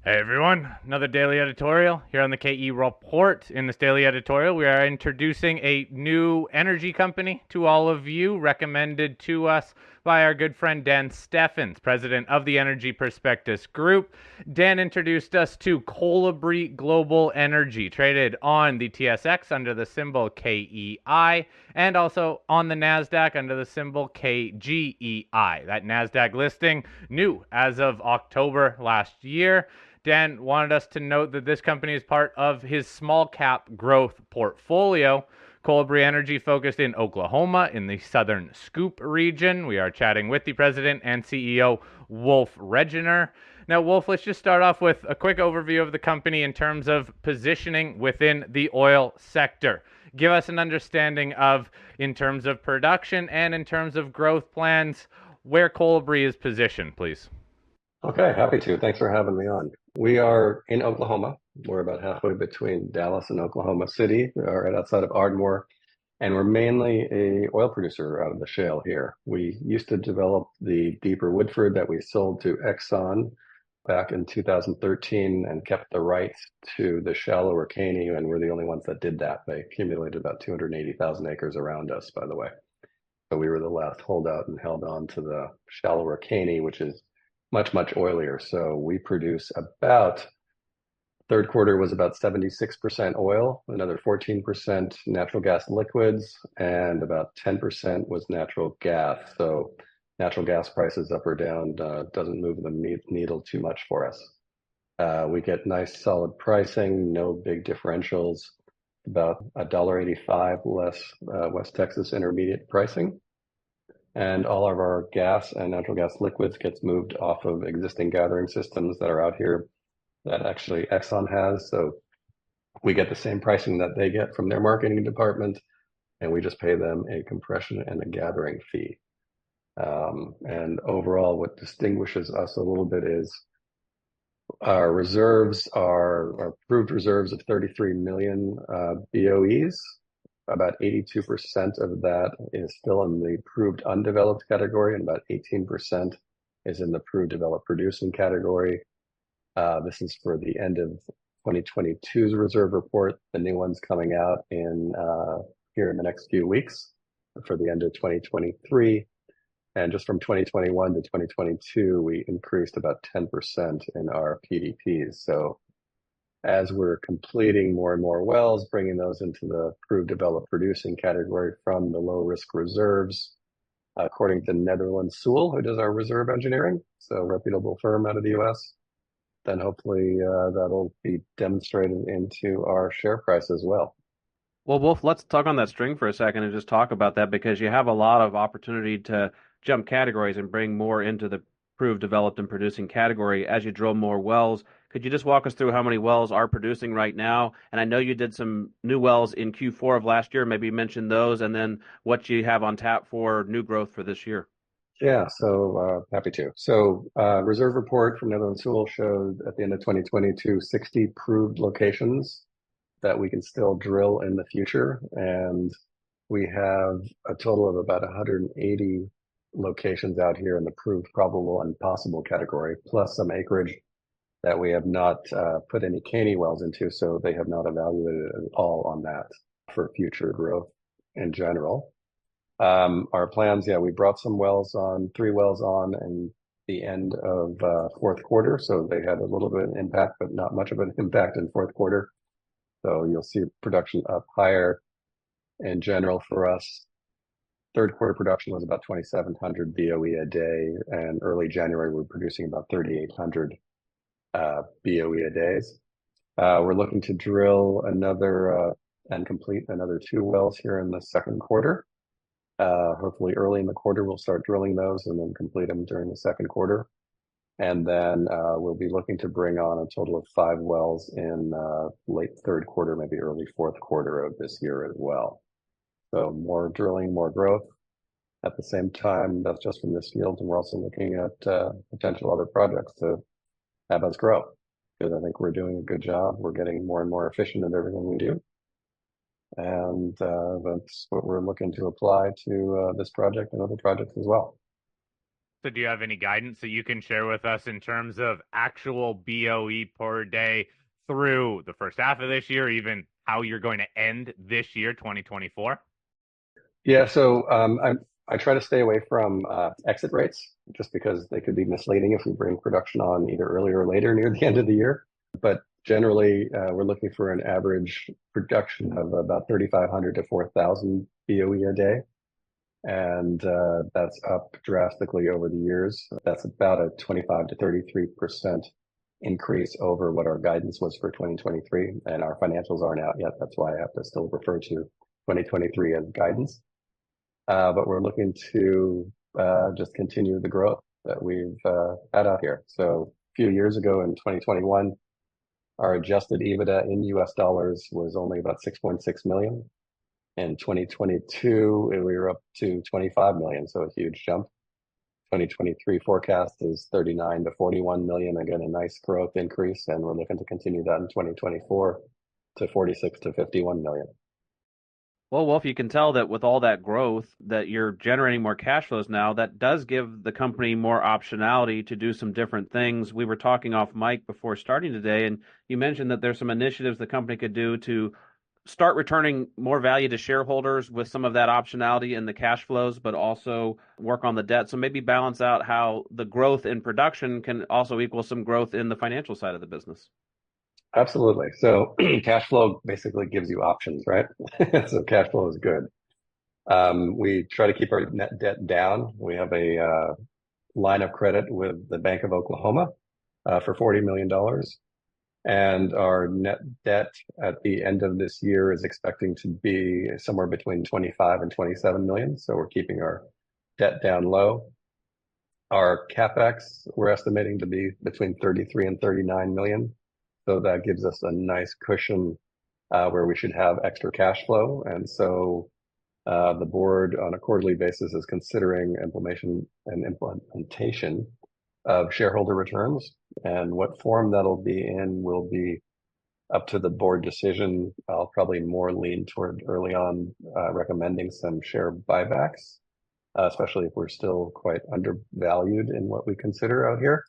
Hey everyone, another daily editorial here on the KE Report. In this daily editorial, we are introducing a new energy company to all of you, recommended to us by our good friend Dan Steffenes, president of the Energy Prospectus Group. Dan introduced us to Kolibri Global Energy, traded on the TSX under the symbol KEI and also on the NADSAQ under the symbol KGEI. That NADSAQ listing new as of October last year. Dan wanted us to note that this company is part of his small cap growth portfolio. Kolibri Energy focused in Oklahoma in the Southern Scoop region. We are chatting with the president and CEO, Wolf Regener. Now, Wolf, let's just start off with a quick overview of the company in terms of positioning within the oil sector. Give us an understanding of, in terms of production and in terms of growth plans, where Kolibri is positioned, please. Okay, happy to. Thanks for having me on. We are in Oklahoma. We're about halfway between Dallas and Oklahoma City. We are right outside of Ardmore, and we're mainly a oil producer out of the shale here. We used to develop the deeper Woodford that we sold to Exxon back in 2013 and kept the rights to the shallower Caney, and we're the only ones that did that. They accumulated about 280,000 acres around us, by the way. So we were the last holdout and held on to the shallower Caney, which is much oilier. So we produce about, third quarter was about 76% oil, another 14% natural gas liquids, and about 10% was natural gas. So natural gas prices up or down doesn't move the needle too much for us. We get nice solid pricing, no big differentials, about $1.85 less West Texas Intermediate pricing. And all of our gas and natural gas liquids gets moved off of existing gathering systems that are out here that actually Exxon has. So we get the same pricing that they get from their marketing department, and we just pay them a compression and a gathering fee. And overall, what distinguishes us a little bit is our reserves are our proved reserves of 33 million BOEs. About 82% of that is still in the proved undeveloped category, and about 18% is in the proved developed producing category. This is for the end of 2022's reserve report. The new one's coming out here in the next few weeks for the end of 2023. And just from 2021 to 2022, we increased about 10% in our PDPs. So as we're completing more and more wells, bringing those into the proved developed producing category from the low risk reserves, according to NADSAQ, who does our reserve engineering, so a reputable firm out of the US, then hopefully that'll be demonstrated into our share price as well. Well, Wolf, let's talk on that string for a second and just talk about that because you have a lot of opportunity to jump categories and bring more into the proved developed and producing category as you drill more wells. Could you just walk us through how many wells are producing right now? And I know you did some new wells in Q4 of last year. Maybe mention those and then what you have on tap for new growth for this year. Yeah, so happy to. So reserve report from NADSAQ showed at the end of 2022, 60 proved locations that we can still drill in the future. And we have a total of about 180 locations out here in the proved probable and possible category, plus some acreage that we have not put any Caney wells into, so they have not evaluated at all on that for future growth in general. Our plans, yeah, we brought some wells on, 3 wells on in the end of fourth quarter, so they had a little bit of impact, but not much of an impact in fourth quarter. So you'll see production up higher in general for us. Third quarter production was about 2,700 BOE a day, and early January we're producing about 3,800 BOE a day. We're looking to drill another and complete another 2 wells here in the second quarter. Hopefully early in the quarter we'll start drilling those and then complete them during the second quarter. And then we'll be looking to bring on a total of 5 wells in late third quarter, maybe early fourth quarter of this year as well. So more drilling, more growth. At the same time, that's just from this field, and we're also looking at potential other projects to have us grow, because I think we're doing a good job. We're getting more and more efficient at everything we do. And that's what we're looking to apply to this project and other projects as well. So do you have any guidance that you can share with us in terms of actual BOE per day through the first half of this year, even how you're going to end this year, 2024? Yeah, so I try to stay away from exit rates just because they could be misleading if we bring production on either earlier or later near the end of the year. But generally, we're looking for an average production of about 3,500 to 4,000 BOE a day. And that's up drastically over the years. That's about a 25 to 33% increase over what our guidance was for 2023. And our financials aren't out yet. That's why I have to still refer to 2023 as guidance. But we're looking to just continue the growth that we've had out here. So a few years ago in 2021, our adjusted EBITDA in US dollars was only about 6.6 million. In 2022, we were up to 25 million, so a huge jump. 2023 forecast is 39 to 41 million, again, a nice growth increase, and we're looking to continue that in 2024 to 46 to 51 million. Well, Wolf, you can tell that with all that growth that you're generating more cash flows now, that does give the company more optionality to do some different things. We were talking off mic before starting today, and you mentioned that there's some initiatives the company could do to start returning more value to shareholders with some of that optionality in the cash flows, but also work on the debt. So maybe balance out how the growth in production can also equal some growth in the financial side of the business. Absolutely. So cash flow basically gives you options, right? So cash flow is good. We try to keep our net debt down. We have a line of credit with the Bank of Oklahoma for $40 million. And our net debt at the end of this year is expecting to be somewhere between 25 and 27 million. So we're keeping our debt down low. Our CapEx, we're estimating to be between 33 and 39 million. So that gives us a nice cushion where we should have extra cash flow. And so the board on a quarterly basis is considering implementation of shareholder returns. And what form that'll be in will be up to the board decision. I'll probably more lean toward early on recommending some share buybacks, especially if we're still quite undervalued in what we consider out here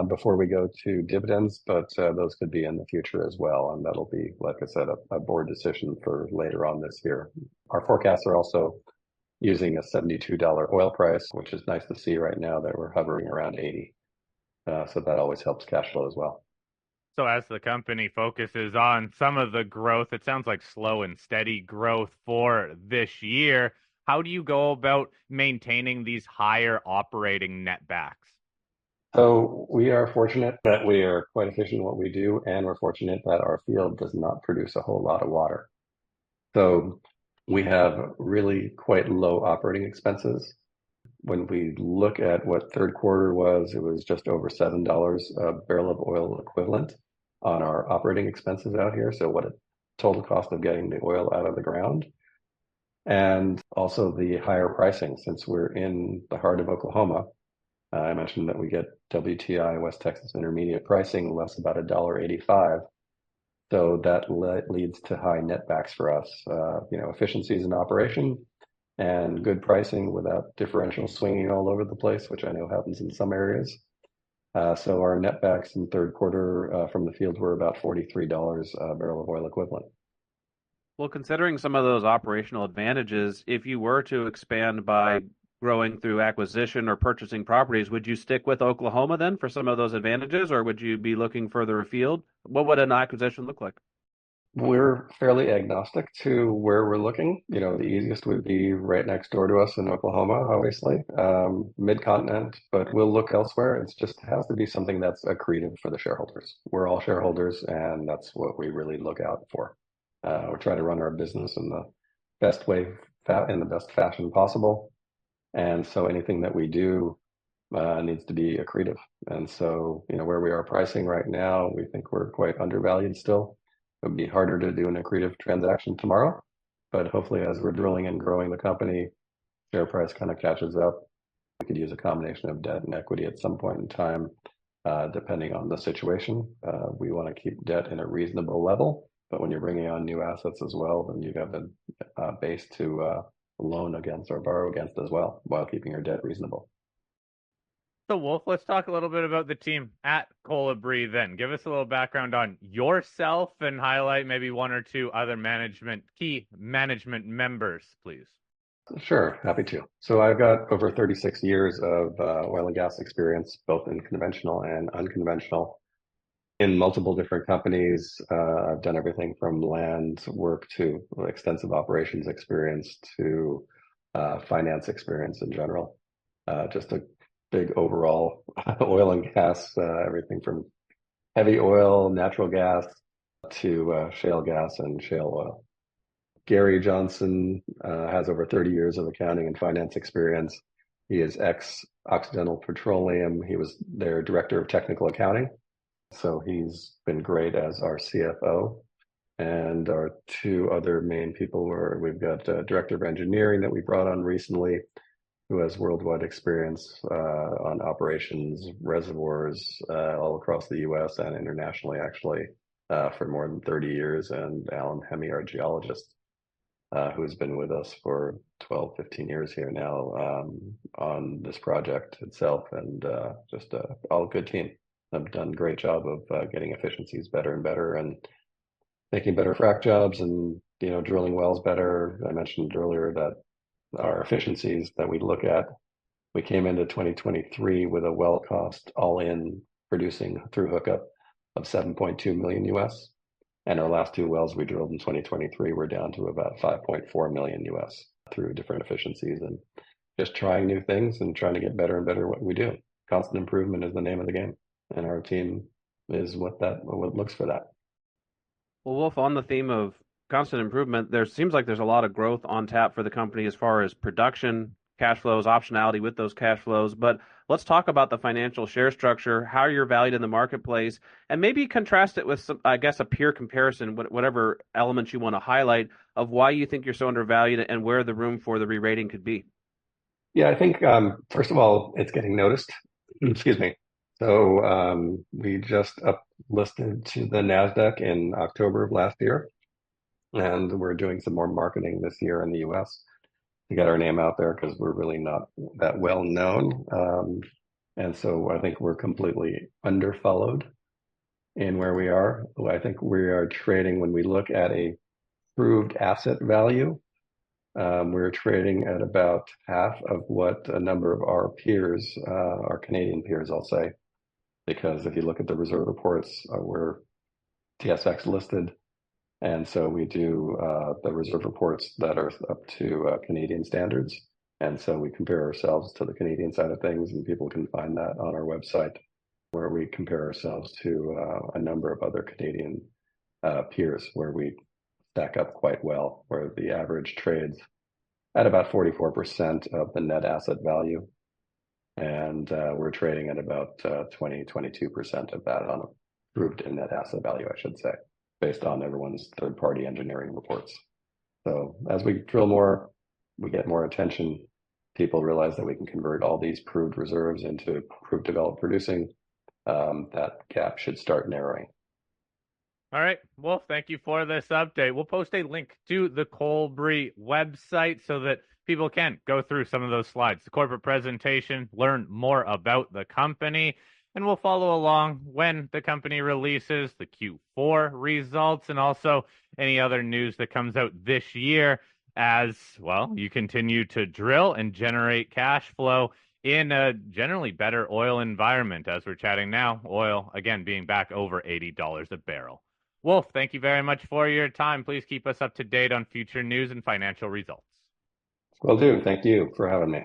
before we go to dividends. But those could be in the future as well. And that'll be, like I said, a board decision for later on this year. Our forecasts are also using a $72 oil price, which is nice to see right now that we're hovering around 80. So that always helps cash flow as well. So as the company focuses on some of the growth, it sounds like slow and steady growth for this year. How do you go about maintaining these higher operating netbacks? So we are fortunate that we are quite efficient in what we do, and we're fortunate that our field does not produce a whole lot of water. So we have really quite low operating expenses. When we look at what third quarter was, it was just over $7 a barrel of oil equivalent on our operating expenses out here. So what a total cost of getting the oil out of the ground. And also the higher pricing, since we're in the heart of Oklahoma. I mentioned that we get WTI West Texas Intermediate pricing less about $1.85. So that leads to high netbacks for us. Efficiencies in operation and good pricing without differential swinging all over the place, which I know happens in some areas. So our netbacks in third quarter from the field were about $43 a barrel of oil equivalent. Well, considering some of those operational advantages, if you were to expand by growing through acquisition or purchasing properties, would you stick with Oklahoma then for some of those advantages, or would you be looking further afield? What would an acquisition look like? We're fairly agnostic to where we're looking. The easiest would be right next door to us in Oklahoma, obviously, mid-continent, but we'll look elsewhere. It just has to be something that's accretive for the shareholders. We're all shareholders, and that's what we really look out for. We try to run our business in the best way, in the best fashion possible. And so anything that we do needs to be accretive. And so, where we are pricing right now, we think we're quite undervalued still. It would be harder to do an accretive transaction tomorrow, but hopefully as we're drilling and growing the company, share price kind of catches up. We could use a combination of debt and equity at some point in time, depending on the situation. We want to keep debt in a reasonable level, but when you're bringing on new assets as well, then you have a base to loan against or borrow against as well, while keeping your debt reasonable. So, Wolf, let's talk a little bit about the team at Kolibri then. Give us a little background on yourself and highlight maybe one or two other key management members, please. Sure, happy to. So I've got over 36 years of oil and gas experience, both in conventional and unconventional, in multiple different companies. I've done everything from land work to extensive operations experience to finance experience in general. Just a big overall oil and gas, everything from heavy oil, natural gas to shale gas and shale oil. Gary Johnson has over 30 years of accounting and finance experience. He is ex-Occidental Petroleum. He was their director of technical accounting. So he's been great as our CFO. And our two other main people we've got a director of engineering that we brought on recently, who has worldwide experience on operations, reservoirs all across the US and internationally, actually, for more than 30 years. And Alan Hemme, our geologist, who's been with us for 12, 15 years here now on this project itself, and just all a good team. Have done a great job of getting efficiencies better and better, and making better frac jobs, and drilling wells better. I mentioned earlier that our efficiencies that we look at, we came into 2023 with a well cost all in producing through hookup of 7.2 million US. And our last two wells we drilled in 2023 were down to about 5.4 million US through different efficiencies and just trying new things and trying to get better and better at what we do. Constant improvement is the name of the game. And our team is what looks for that. Well, Wolf, on the theme of constant improvement, there seems like there's a lot of growth on tap for the company as far as production, cash flows, optionality with those cash flows. But let's talk about the financial share structure, how you're valued in the marketplace, and maybe contrast it with some, I guess, a peer comparison, whatever elements you want to highlight of why you think you're so undervalued and where the room for the re-rating could be. Yeah, I think, first of all, it's getting noticed. Excuse me. So we just uplisted to the NADSAQ in October of last year, and we're doing some more marketing this year in the US to get our name out there because we're really not that well known. And so I think we're completely underfollowed in where we are. I think we are trading, when we look at a proved asset value, we're trading at about half of what a number of our peers, our Canadian peers, I'll say, because if you look at the reserve reports, we're TSX listed. And so we do the reserve reports that are up to Canadian standards. And so we compare ourselves to the Canadian side of things, and people can find that on our website, where we compare ourselves to a number of other Canadian peers, where we stack up quite well, where the average trades at about 44% of the net asset value. And we're trading at about 22% of that on a proved in net asset value, I should say, based on everyone's third-party engineering reports. So as we drill more, we get more attention. People realize that we can convert all these proved reserves into proved developed producing. That gap should start narrowing. All right, Wolf, thank you for this update. We'll post a link to the Kolibri website so that people can go through some of those slides, the corporate presentation, learn more about the company, and we'll follow along when the company releases the Q4 results and also any other news that comes out this year as, well, you continue to drill and generate cash flow in a generally better oil environment. As we're chatting now, oil, again, being back over $80 a barrel. Wolf, thank you very much for your time. Please keep us up to date on future news and financial results. Will do. Thank you for having me.